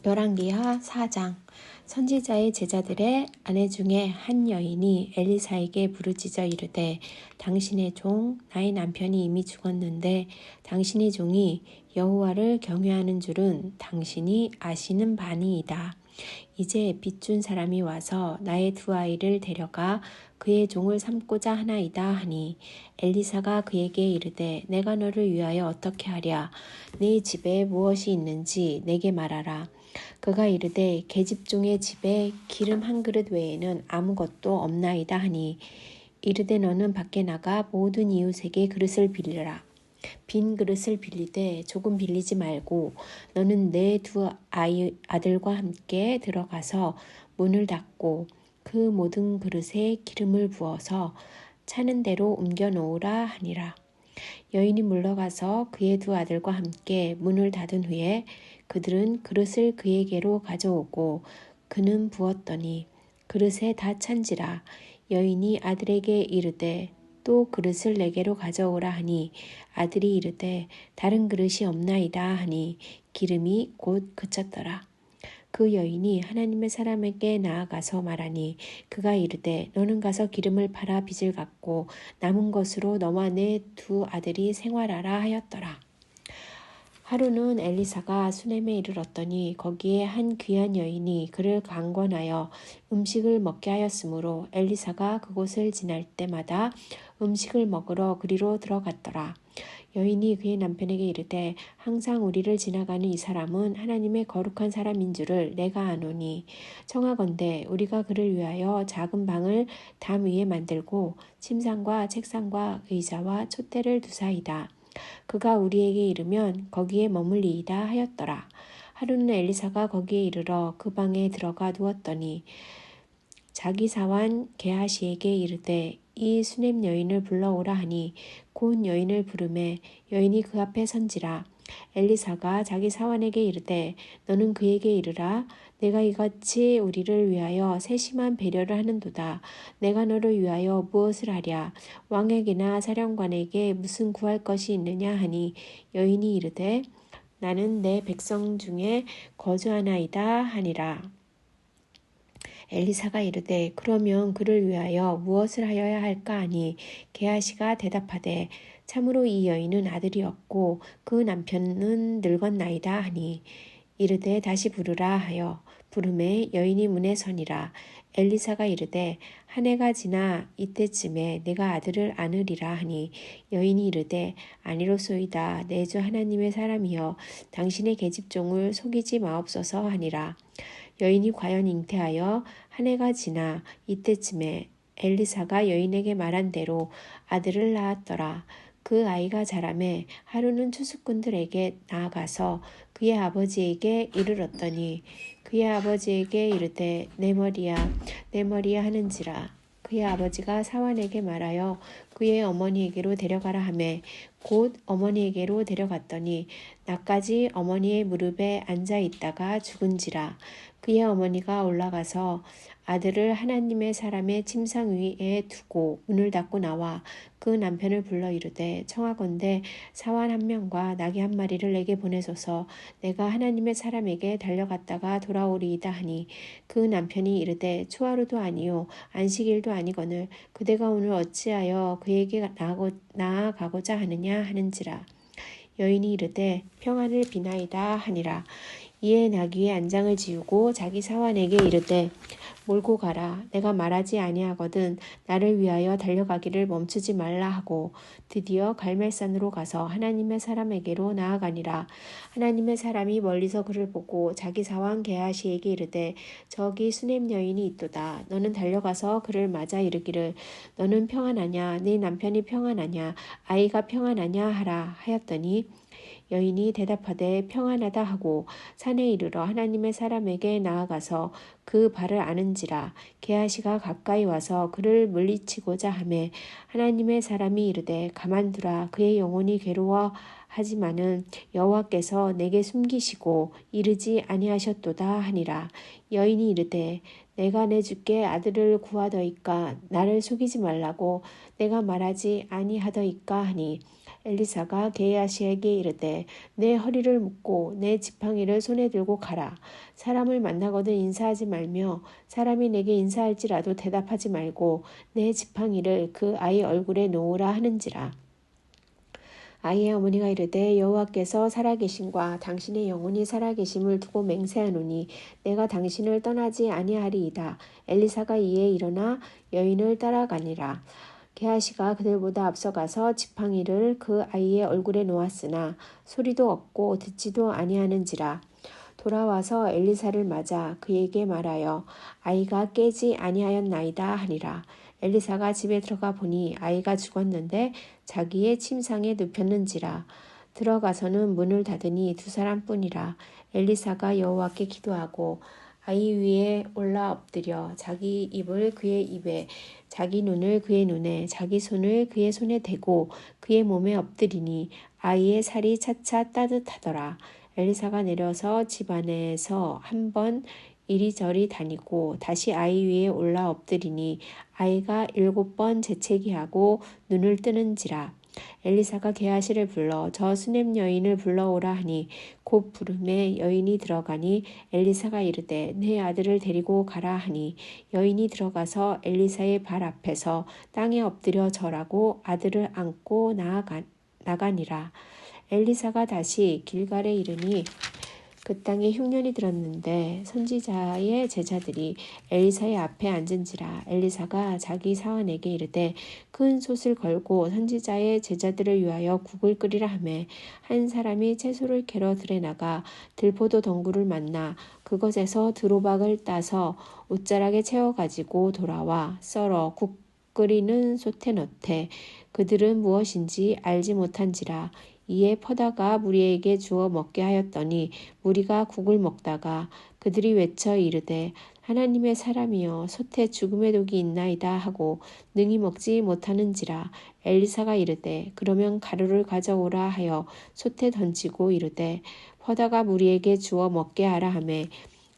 열왕기하 4장. 선지자의 제자들의 아내 중에 한 여인이 엘리사에게 부르짖어 이르되, 당신의 종 나의 남편이 이미 죽었는데 당신의 종이 여호와를 경외하는 줄은 당신이 아시는 바니이다. 이제 빚준 사람이 와서 나의 두 아이를 데려가 그의 종을 삼고자 하나이다 하니, 엘리사가 그에게 이르되, 내가 너를 위하여 어떻게 하랴? 네 집에 무엇이 있는지 내게 말하라. 그가 이르되, 계집종의 집에 기름 한 그릇 외에는 아무것도 없나이다 하니, 이르되 너는 밖에 나가 모든 이웃에게 그릇을 빌리라. 빈 그릇을 빌리되 조금 빌리지 말고 너는 내 두 아들과 함께 들어가서 문을 닫고 그 모든 그릇에 기름을 부어서 차는 대로 옮겨 놓으라 하니라. 여인이 물러가서 그의 두 아들과 함께 문을 닫은 후에 그들은 그릇을 그에게로 가져오고 그는 부었더니 그릇에 다 찬지라. 여인이 아들에게 이르되 또 그릇을 내게로 가져오라 하니, 아들이 이르되 다른 그릇이 없나이다 하니 기름이 곧 그쳤더라. 그 여인이 하나님의 사람에게 나아가서 말하니, 그가 이르되 너는 가서 기름을 팔아 빚을 갚고 남은 것으로 너와 내 두 아들이 생활하라 하였더라. 하루는 엘리사가 수넴에 이르렀더니 거기에 한 귀한 여인이 그를 강권하여 음식을 먹게 하였으므로 엘리사가 그곳을 지날 때마다 음식을 먹으러 그리로 들어갔더라. 여인이 그의 남편에게 이르되, 항상 우리를 지나가는 이 사람은 하나님의 거룩한 사람인 줄을 내가 아노니, 청하건대 우리가 그를 위하여 작은 방을 담 위에 만들고 침상과 책상과 의자와 촛대를 두사이다. 그가 우리에게 이르면 거기에 머물리이다 하였더라. 하루는 엘리사가 거기에 이르러 그 방에 들어가 누웠더니 자기 사환 게하시에게 이르되, 이 수넴 여인을 불러오라 하니 곧 여인을 부르매 여인이 그 앞에 선지라. 엘리사가 자기 사환에게 이르되, 너는 그에게 이르라. 내가 이같이 우리를 위하여 세심한 배려를 하는도다. 내가 너를 위하여 무엇을 하랴? 왕에게나 사령관에게 무슨 구할 것이 있느냐 하니, 여인이 이르되 나는 내 백성 중에 거주하나이다 하니라. 엘리사가 이르되, 그러면 그를 위하여 무엇을 하여야 할까 하니, 게하시가 대답하되, 참으로 이 여인은 아들이 없고 그 남편은 늙었나이다 하니, 이르되 다시 부르라 하여 부르매 여인이 문에 서니라. 엘리사가 이르되, 한 해가 지나 이때쯤에 내가 아들을 안으리라 하니, 여인이 이르되, 아니로소이다. 내 주 하나님의 사람이여 당신의 계집종을 속이지 마옵소서 하니라. 여인이 과연 잉태하여 한 해가 지나 이때쯤에 엘리사가 여인에게 말한 대로 아들을 낳았더라. 그 아이가 자라매 하루는 추수꾼들에게 나아가서 그의 아버지에게 이르렀더니 그의 아버지에게 이르되, 내 머리야 내 머리야 하는지라. 그의 아버지가 사환에게 말하여 그의 어머니에게로 데려가라 하매 곧 어머니에게로 데려갔더니 낮까지 어머니의 무릎에 앉아 있다가 죽은지라. 그의 어머니가 올라가서 아들을 하나님의 사람의 침상 위에 두고 문을 닫고 나와 그 남편을 불러 이르되, 청하건대 사환 한 명과 나귀 한 마리를 내게 보내소서. 내가 하나님의 사람에게 달려갔다가 돌아오리이다 하니, 그 남편이 이르되, 초하루도 아니요 안식일도 아니거늘 그대가 오늘 어찌하여 그에게 나아가고자 하느냐 하는지라. 여인이 이르되, 평안을 비나이다 하니라. 이에 나귀의 안장을 지우고 자기 사환에게 이르되, 몰고 가라. 내가 말하지 아니하거든 나를 위하여 달려가기를 멈추지 말라 하고 드디어 갈멜산으로 가서 하나님의 사람에게로 나아가니라. 하나님의 사람이 멀리서 그를 보고 자기 사환 게하시에게 이르되, 저기 수넴 여인이 있도다. 너는 달려가서 그를 맞아 이르기를, 너는 평안하냐? 네 남편이 평안하냐? 아이가 평안하냐? 하라 하였더니, 여인이 대답하되 평안하다 하고 산에 이르러 하나님의 사람에게 나아가서 그 발을 아는지라. 게하시가 가까이 와서 그를 물리치고자 하매 하나님의 사람이 이르되, 가만두라. 그의 영혼이 괴로워하지만은 여호와께서 내게 숨기시고 이르지 아니하셨도다 하니라. 여인이 이르되, 내가 내 주께 아들을 구하더이까 나를 속이지 말라고 내가 말하지 아니하더이까 하니, 엘리사가 게하시에게 이르되 내 허리를 묶고 내 지팡이를 손에 들고 가라. 사람을 만나거든 인사하지 말며 사람이 내게 인사할지라도 대답하지 말고 내 지팡이를 그 아이 얼굴에 놓으라 하는지라. 아이의 어머니가 이르되 여호와께서 살아계심과 당신의 영혼이 살아계심을 두고 맹세하노니 내가 당신을 떠나지 아니하리이다. 엘리사가 이에 일어나 여인을 따라가니라. 게하시가 그들보다 앞서가서 지팡이를 그 아이의 얼굴에 놓았으나 소리도 없고 듣지도 아니하는지라. 돌아와서 엘리사를 맞아 그에게 말하여 아이가 깨지 아니하였나이다 하니라. 엘리사가 집에 들어가 보니 아이가 죽었는데 자기의 침상에 눕혔는지라. 들어가서는 문을 닫으니 두 사람뿐이라. 엘리사가 여호와께 기도하고 아이 위에 올라 엎드려 자기 입을 그의 입에 자기 눈을 그의 눈에 자기 손을 그의 손에 대고 그의 몸에 엎드리니 아이의 살이 차차 따뜻하더라. 엘리사가 내려서 집 안에서 한 번 이리저리 다니고 다시 아이 위에 올라 엎드리니 아이가 7번 재채기하고 눈을 뜨는지라. 엘리사가 게하시를 불러 저 수넴 여인을 불러오라 하니 곧 부름에 여인이 들어가니 엘리사가 이르되 내 아들을 데리고 가라 하니 여인이 들어가서 엘리사의 발 앞에서 땅에 엎드려 절하고 아들을 안고 나가니라. 엘리사가 다시 길갈에 이르니 그 땅에 흉년이 들었는데 선지자의 제자들이 엘리사의 앞에 앉은지라. 엘리사가 자기 사환에게 이르되 큰 솥을 걸고 선지자의 제자들을 위하여 국을 끓이라 하매 한 사람이 채소를 캐러 들에 나가 들포도 덩굴을 만나 그것에서 드로박을 따서 옷자락에 채워가지고 돌아와 썰어 국 끓이는 솥에 넣되 그들은 무엇인지 알지 못한지라. 이에 퍼다가 무리에게 주어 먹게 하였더니 무리가 국을 먹다가 그들이 외쳐 이르되 하나님의 사람이여 솥에 죽음의 독이 있나이다 하고 능히 먹지 못하는지라. 엘리사가 이르되 그러면 가루를 가져오라 하여 솥에 던지고 이르되 퍼다가 무리에게 주어 먹게 하라 하매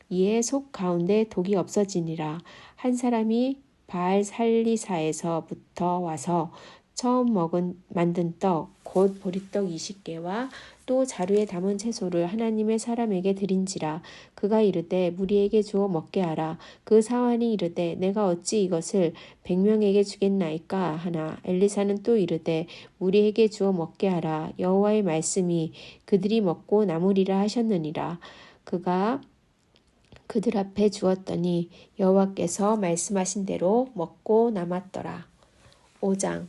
이에 속 가운데 독이 없어지니라. 한 사람이 바알 살리사에서부터 와서 처음 만든 떡 곧 보리떡 20개와 또 자루에 담은 채소를 하나님의 사람에게 드린지라. 그가 이르되 무리에게 주어 먹게 하라. 그 사환이 이르되 내가 어찌 이것을 100명에게 주겠나이까 하나. 엘리사는 또 이르되 무리에게 주어 먹게 하라. 여호와의 말씀이 그들이 먹고 남으리라 하셨느니라. 그가 그들 앞에 주었더니 여호와께서 말씀하신 대로 먹고 남았더라. 5장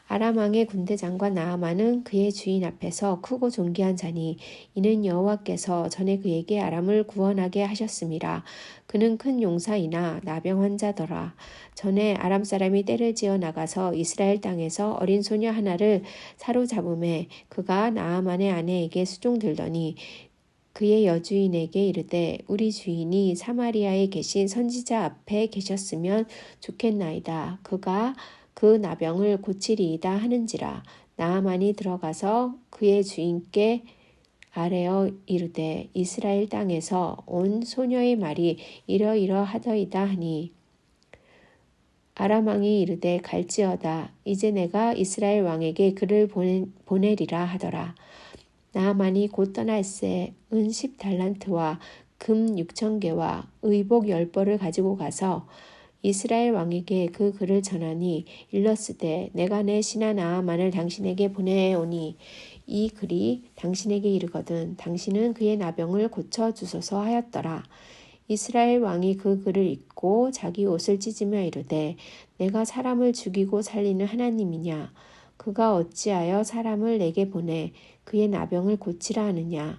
아람 왕의 군대장관 나아만은 그의 주인 앞에서 크고 존귀한 자니 이는 여호와께서 전에 그에게 아람을 구원하게 하셨음이라. 그는 큰 용사이나 나병 환자더라. 전에 아람 사람이 떼를 지어 나가서 이스라엘 땅에서 어린 소녀 하나를 사로잡음에 그가 나아만의 아내에게 수종들더니 그의 여주인에게 이르되 우리 주인이 사마리아에 계신 선지자 앞에 계셨으면 좋겠나이다. 그가 그 나병을 고치리이다 하는지라. 나아만이 들어가서 그의 주인께 아뢰어 이르되 이스라엘 땅에서 온 소녀의 말이 이러이러하더이다 하니 아람 왕이 이르되 갈지어다. 이제 내가 이스라엘 왕에게 그를 보내리라 하더라. 나아만이 곧 떠날새 은 10달란트와 금 6,000개와 의복 10벌을 가지고 가서 이스라엘 왕에게 그 글을 전하니 일렀으되 내가 내 신하 나아만을 당신에게 보내오니 이 글이 당신에게 이르거든 당신은 그의 나병을 고쳐주소서 하였더라. 이스라엘 왕이 그 글을 읽고 자기 옷을 찢으며 이르되 내가 사람을 죽이고 살리는 하나님이냐. 그가 어찌하여 사람을 내게 보내 그의 나병을 고치라 하느냐.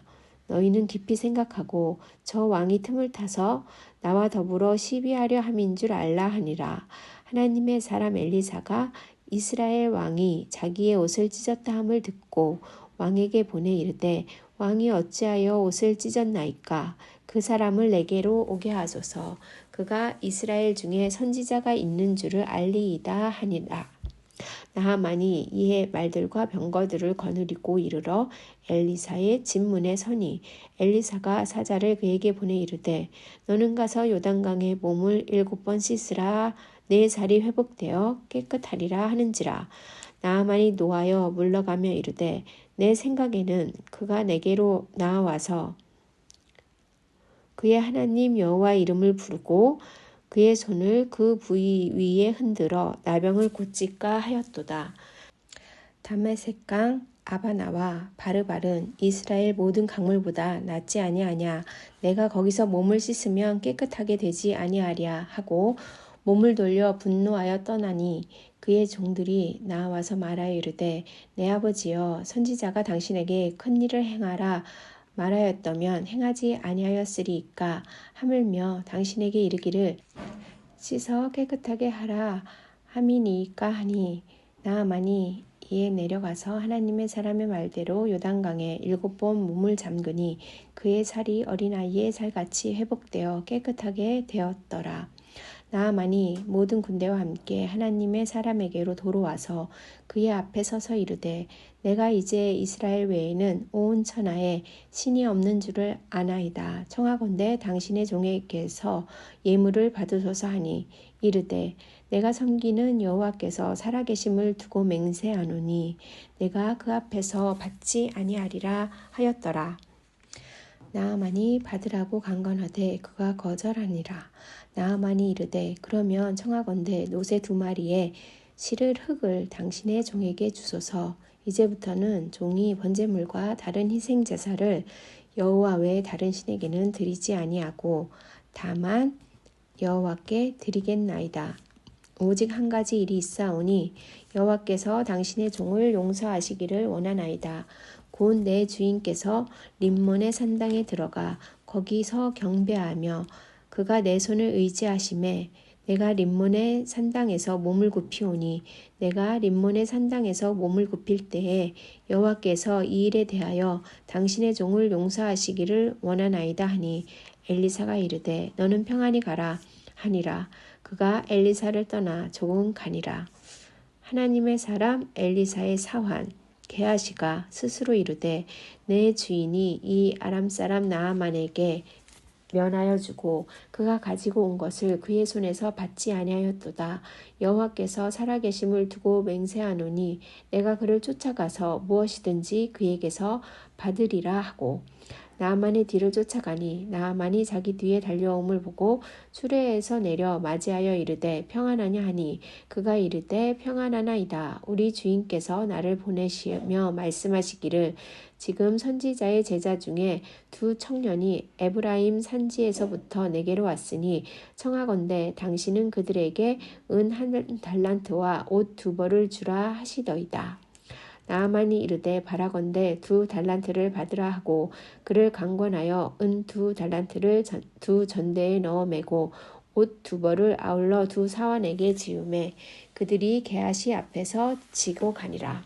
너희는 깊이 생각하고 저 왕이 틈을 타서 나와 더불어 시비하려 함인 줄 알라 하니라. 하나님의 사람 엘리사가 이스라엘 왕이 자기의 옷을 찢었다 함을 듣고 왕에게 보내 이르되 왕이 어찌하여 옷을 찢었나이까. 그 사람을 내게로 오게 하소서. 그가 이스라엘 중에 선지자가 있는 줄을 알리이다 하니라. 나하만이 이에 말들과 병거들을 거느리고 이르러 엘리사의 집문에 서니 엘리사가 사자를 그에게 보내 이르되 너는 가서 요단강에 몸을 7번 씻으라. 내 살이 회복되어 깨끗하리라 하는지라. 나아만이 노하여 물러가며 이르되 내 생각에는 그가 내게로 나와서 그의 하나님 여호와 이름을 부르고 그의 손을 그 부위 위에 흔들어 나병을 고칠까 하였도다. 다메섹강 아바나와 바르발은 이스라엘 모든 강물보다 낫지 아니하냐. 내가 거기서 몸을 씻으면 깨끗하게 되지 아니하랴 하고 몸을 돌려 분노하여 떠나니 그의 종들이 나와서 말하여 이르되 내 아버지여 선지자가 당신에게 큰 일을 행하라 말하였다면 행하지 아니하였으리이까. 하물며 당신에게 이르기를 씻어 깨끗하게 하라 함이니이까 하니 나아만이 이에 내려가서 하나님의 사람의 말대로 요단강에 7번 몸을 잠그니 그의 살이 어린아이의 살같이 회복되어 깨끗하게 되었더라. 나아만이 모든 군대와 함께 하나님의 사람에게로 돌아와서 그의 앞에 서서 이르되 내가 이제 이스라엘 외에는 온 천하에 신이 없는 줄을 아나이다. 청하건대 당신의 종에게서 예물을 받으소서 하니 이르되 내가 섬기는 여호와께서 살아계심을 두고 맹세하노니 내가 그 앞에서 받지 아니하리라 하였더라. 나아만이 받으라고 강건하되 그가 거절하니라. 나아만이 이르되 그러면 청하건대 노새 2마리에 실을 흙을 당신의 종에게 주소서. 이제부터는 종이 번제물과 다른 희생 제사를 여호와 외에 다른 신에게는 드리지 아니하고 다만 여호와께 드리겠나이다. 오직 한 가지 일이 있사오니 여호와께서 당신의 종을 용서하시기를 원하나이다. 곧 내 주인께서 림몬의 산당에 들어가 거기서 경배하며 그가 내 손을 의지하심에 내가 림몬의 산당에서 몸을 굽히오니 내가 림몬의 산당에서 몸을 굽힐 때에 여호와께서 이 일에 대하여 당신의 종을 용서하시기를 원하나이다 하니 엘리사가 이르되 너는 평안히 가라 하니라. 그가 엘리사를 떠나 조금 가니라. 하나님의 사람 엘리사의 사환 게하시가 스스로 이르되 내 주인이 이 아람 사람 나아만에게 면하여 주고 그가 가지고 온 것을 그의 손에서 받지 아니하였도다. 여호와께서 살아계심을 두고 맹세하노니 내가 그를 쫓아가서 무엇이든지 그에게서 받으리라 하고 나아만의 뒤를 쫓아가니 나아만이 자기 뒤에 달려옴을 보고 수레에서 내려 맞이하여 이르되 평안하냐 하니 그가 이르되 평안하나이다. 우리 주인께서 나를 보내시며 말씀하시기를 지금 선지자의 제자 중에 2 청년이 에브라임 산지에서부터 내게로 왔으니 청하건대 당신은 그들에게 은 1달란트와 옷 2벌을 주라 하시더이다. 나아만이 이르되 바라건대 2 달란트를 받으라 하고 그를 강권하여 은 2 달란트를 2 전대에 넣어 매고 옷 2벌을 아울러 2 사환에게 지우매 그들이 게하시 앞에서 지고 가니라.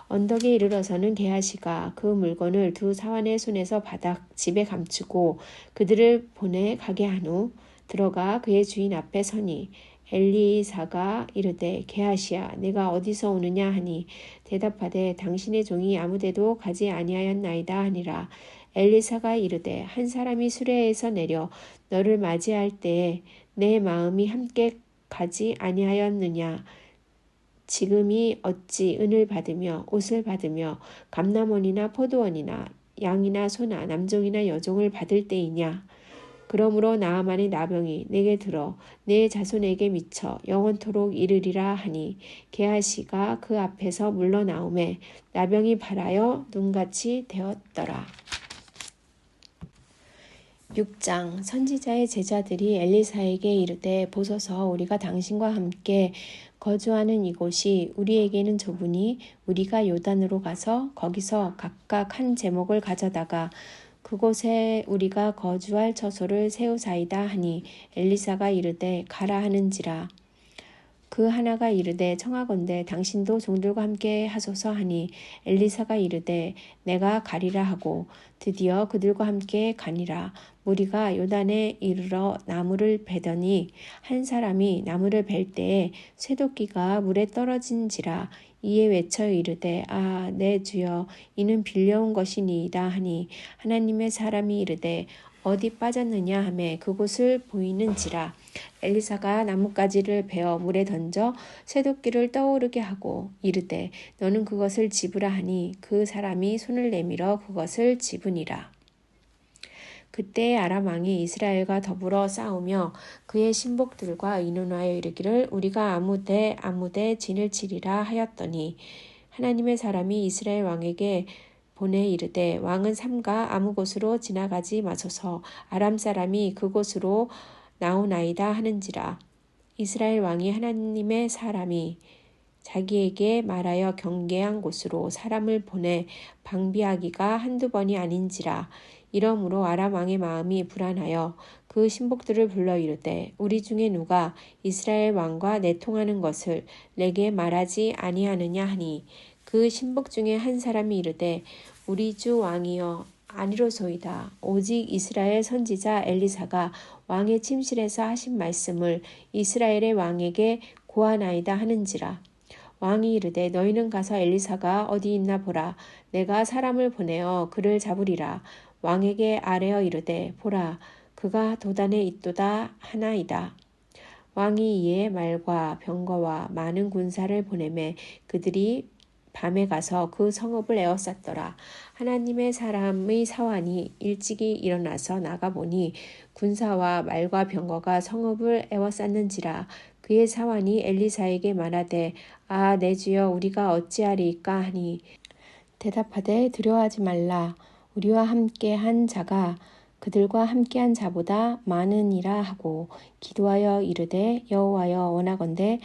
언덕에 이르러서는 게하시가 그 물건을 2 사환의 손에서 받아 집에 감추고 그들을 보내 가게 한 후 들어가 그의 주인 앞에 서니 엘리사가 이르되 게하시야 내가 어디서 오느냐 하니 대답하되 당신의 종이 아무데도 가지 아니하였나이다 하니라. 엘리사가 이르되 한 사람이 수레에서 내려 너를 맞이할 때에 내 마음이 함께 가지 아니하였느냐. 지금이 어찌 은을 받으며 옷을 받으며 감람원이나 포도원이나 양이나 소나 남종이나 여종을 받을 때이냐. 그러므로 나아만의 나병이 내게 들어 내 자손에게 미쳐 영원토록 이르리라 하니 게하시가 그 앞에서 물러나오매 나병이 발하여 눈같이 되었더라. 6장 선지자의 제자들이 엘리사에게 이르되 보소서 우리가 당신과 함께 거주하는 이곳이 우리에게는 좁으니 우리가 요단으로 가서 거기서 각각 한 제목을 가져다가 그곳에 우리가 거주할 처소를 세우사이다 하니 엘리사가 이르되 가라 하는지라. 그 하나가 이르되 청하건대 당신도 종들과 함께 하소서 하니 엘리사가 이르되 내가 가리라 하고 드디어 그들과 함께 가니라. 무리가 요단에 이르러 나무를 베더니 한 사람이 나무를 벨 때에 쇠도끼가 물에 떨어진지라. 이에 외쳐 이르되 아 내 주여 이는 빌려온 것이니이다 하니 하나님의 사람이 이르되 어디 빠졌느냐 하매 그곳을 보이는지라. 엘리사가 나뭇가지를 베어 물에 던져 쇠도끼를 떠오르게 하고 이르되 너는 그것을 집으라 하니 그 사람이 손을 내밀어 그것을 집으니라. 그때 아람 왕이 이스라엘과 더불어 싸우며 그의 신복들과 의논하여 이르기를 우리가 아무 데 진을 치리라 하였더니 하나님의 사람이 이스라엘 왕에게 보내 이르되 왕은 삼가 아무 곳으로 지나가지 마소서 아람 사람이 그곳으로 나오나이다 하는지라. 이스라엘 왕이 하나님의 사람이 자기에게 말하여 경계한 곳으로 사람을 보내 방비하기가 한두 번이 아닌지라. 이러므로 아람 왕의 마음이 불안하여 그 신복들을 불러 이르되 우리 중에 누가 이스라엘 왕과 내통하는 것을 내게 말하지 아니하느냐 하니 그 신복 중에 한 사람이 이르되 우리 주 왕이여 아니로소이다. 오직 이스라엘 선지자 엘리사가 왕의 침실에서 하신 말씀을 이스라엘의 왕에게 고하나이다 하는지라. 왕이 이르되 너희는 가서 엘리사가 어디 있나 보라. 내가 사람을 보내어 그를 잡으리라. 왕에게 아뢰어 이르되 보라 그가 도단에 있도다 하나이다. 왕이 이에 말과 병거와 많은 군사를 보내매 그들이 밤에 가서 그 성읍을 에워쌌더라. 하나님의 사람의 사환이 일찍이 일어나서 나가보니 군사와 말과 병거가 성읍을 에워쌌는지라. 그의 사환이 엘리사에게 말하되 아 내 주여 우리가 어찌하리이까 하니 대답하되 두려워하지 말라. 우리와 함께한 자가 그들과 함께한 자보다 많으니라 하고 기도하여 이르되 여호와여 원하건대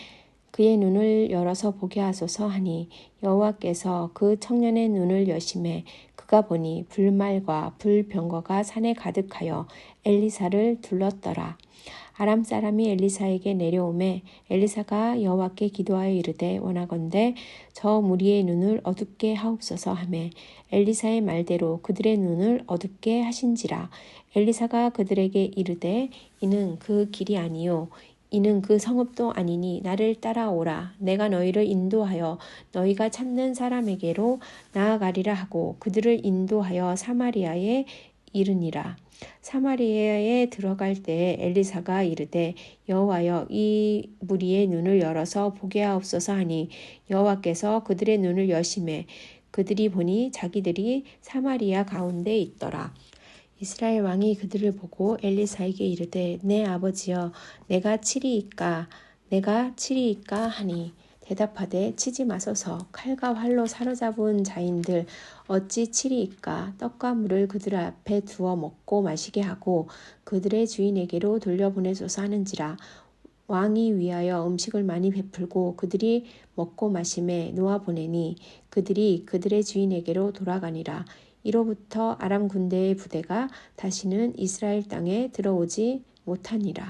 그의 눈을 열어서 보게 하소서 하니 여호와께서 그 청년의 눈을 여심해 그가 보니 불말과 불병거가 산에 가득하여 엘리사를 둘렀더라. 아람 사람이 엘리사에게 내려오매 엘리사가 여호와께 기도하여 이르되 원하건대 저 무리의 눈을 어둡게 하옵소서 하매 엘리사의 말대로 그들의 눈을 어둡게 하신지라. 엘리사가 그들에게 이르되 이는 그 길이 아니요 이는 그 성읍도 아니니 나를 따라오라. 내가 너희를 인도하여 너희가 찾는 사람에게로 나아가리라 하고 그들을 인도하여 사마리아에 이르니라. 사마리아에 들어갈 때에 엘리사가 이르되 여호와여 이 무리의 눈을 열어서 보게 하옵소서 하니 여호와께서 그들의 눈을 여심해 그들이 보니 자기들이 사마리아 가운데 있더라. 이스라엘 왕이 그들을 보고 엘리사에게 이르되 내 아버지여 내가 치리이까 하니 대답하되 치지 마소서 칼과 활로 사로잡은 자인들 어찌 치리이까 떡과 물을 그들 앞에 두어 먹고 마시게 하고 그들의 주인에게로 돌려보내소서 하는지라. 왕이 위하여 음식을 많이 베풀고 그들이 먹고 마심에 놓아보내니 그들이 그들의 주인에게로 돌아가니라. 이로부터 아람 군대의 부대가 다시는 이스라엘 땅에 들어오지 못하니라.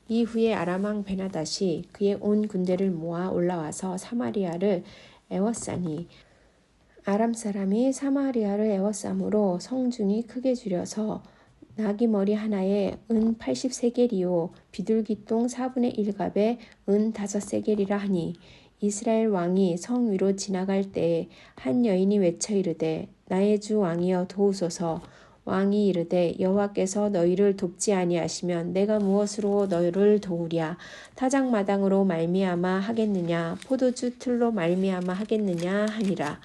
이후에 아람 왕 베나닷이 그의 온 군대를 모아 올라와서 사마리아를 에워싸니 아람 사람이 사마리아를 에워싸므로 성중이 크게 줄여서 나귀 머리 하나에 은 80세겔이요 비둘기똥 4분의 1갑에 은 5세겔이라 하니 이스라엘 왕이 성 위로 지나갈 때에 한 여인이 외쳐 이르되 나의 주 왕이여 도우소서. 왕이 이르되 여호와께서 너희를 돕지 아니하시면 내가 무엇으로 너희를 도우랴. 타작마당으로 말미암아 하겠느냐 포도주 틀로 말미암아 하겠느냐 하니라.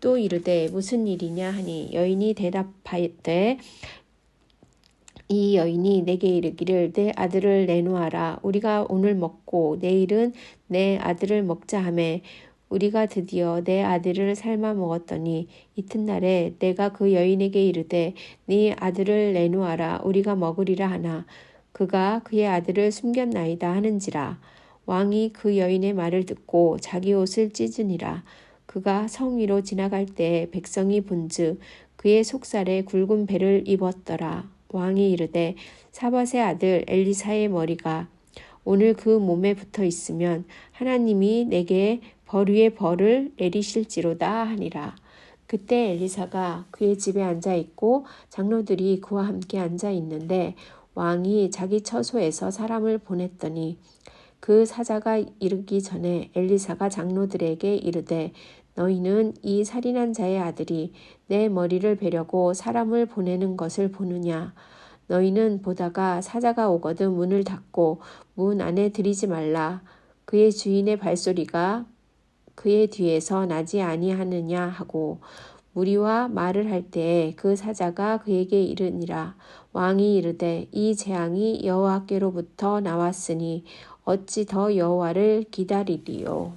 또 이르되 무슨 일이냐 하니 여인이 대답하되 이 여인이 내게 이르기를 내 아들을 내놓아라. 우리가 오늘 먹고 내일은 내 아들을 먹자 하매 우리가 드디어 내 아들을 삶아 먹었더니 이튿날에 내가 그 여인에게 이르되 네 아들을 내놓아라. 우리가 먹으리라 하나 그가 그의 아들을 숨겼나이다 하는지라. 왕이 그 여인의 말을 듣고 자기 옷을 찢으니라. 그가 성 위로 지나갈 때 백성이 본즉 그의 속살에 굵은 배를 입었더라. 왕이 이르되 사밧의 아들 엘리사의 머리가 오늘 그 몸에 붙어 있으면 하나님이 내게 벌 위에 벌을 내리실지로다 하니라. 그때 엘리사가 그의 집에 앉아 있고 장로들이 그와 함께 앉아 있는데 왕이 자기 처소에서 사람을 보냈더니 그 사자가 이르기 전에 엘리사가 장로들에게 이르되 너희는 이 살인한 자의 아들이 내 머리를 베려고 사람을 보내는 것을 보느냐. 너희는 보다가 사자가 오거든 문을 닫고 문 안에 들이지 말라. 그의 주인의 발소리가 그의 뒤에서 나지 아니하느냐 하고 무리와 말을 할 때에 그 사자가 그에게 이르니라. 왕이 이르되 이 재앙이 여호와께로부터 나왔으니 어찌 더 여호와를 기다리리요.